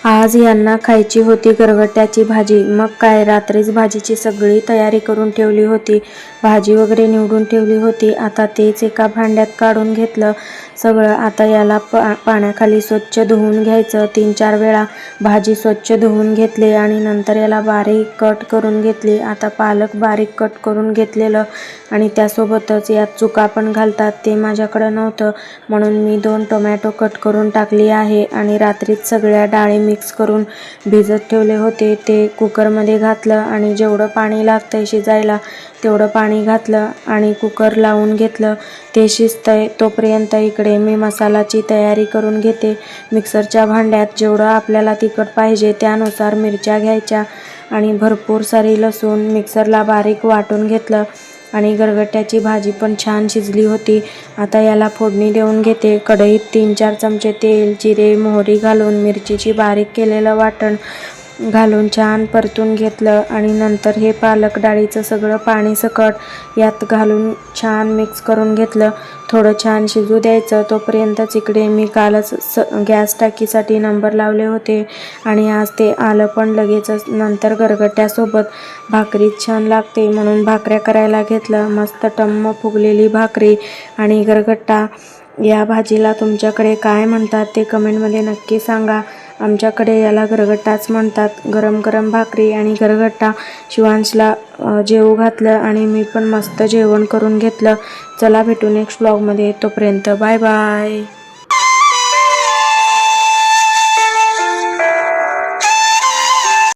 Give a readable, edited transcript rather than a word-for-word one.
आज यांना खायची होती गरगट्याची भाजी. मग काय, रात्रीच भाजीची सगळी तयारी करून ठेवली होती. भाजी वगैरे निवडून ठेवली होती. आता तेच एका भांड्यात काढून घेतलं सगळं. आता याला पाण्याखाली स्वच्छ धुवून घ्यायचं. 3-4 वेळा भाजी स्वच्छ धुवून घेतली आणि नंतर याला बारीक कट करून घेतली. आता पालक बारीक कट करून घेतलेलं आणि त्यासोबतच यात चुका पण घालतात, ते माझ्याकडं नव्हतं म्हणून मी 2 टोमॅटो कट करून टाकली आहे. आणि रात्रीच सगळ्या डाळी मिक्स करून भिजत ठेवले होते, ते कुकरमध्ये घातलं आणि जेवढं पाणी लागतंय शिजायला तेवढं पाणी घातलं आणि कुकर लावून घेतलं. ते शिजतंय तोपर्यंत इकडे मी मसाल्याची तयारी करून घेते. मिक्सरच्या भांड्यात जेवढं आपल्याला तिखट पाहिजे त्यानुसार मिरच्या घ्यायच्या आणि भरपूर सारी लसूण मिक्सरला बारीक वाटून घेतलं. आणि गरगट्याची भाजी पण छान शिजली होती. आता याला फोडणी देऊन घेते. कढईत 3-4 चमचे तेल, जिरे, मोहरी घालून मिरचीची बारीक केलेलं वाटण घालून छान परतून घेतलं आणि नंतर हे पालक डाळीचं सगळं पाणी सकट यात घालून छान मिक्स करून घेतलं. थोडं छान शिजू द्यायचं. तोपर्यंतच इकडे मी कालच गॅस टाकीसाठी नंबर लावले होते आणि आज ते आलं पण लगेचच. नंतर गरगट्यासोबत भाकरी छान लागते म्हणून भाकऱ्या करायला घेतलं. मस्त टम्म फुगलेली भाकरी आणि गरगट्टा. या भाजीला तुमच्याकडे काय म्हणतात ते कमेंटमध्ये नक्की सांगा. आमच्याकडे याला गरगट्टाच म्हणतात. गरम गरम भाकरी आणि गरगट्टा शिवांशला जेवू घातलं आणि मी पण मस्त जेवण करून घेतलं. चला भेटू नेक्स्ट व्लॉगमध्ये. तोपर्यंत बाय बाय.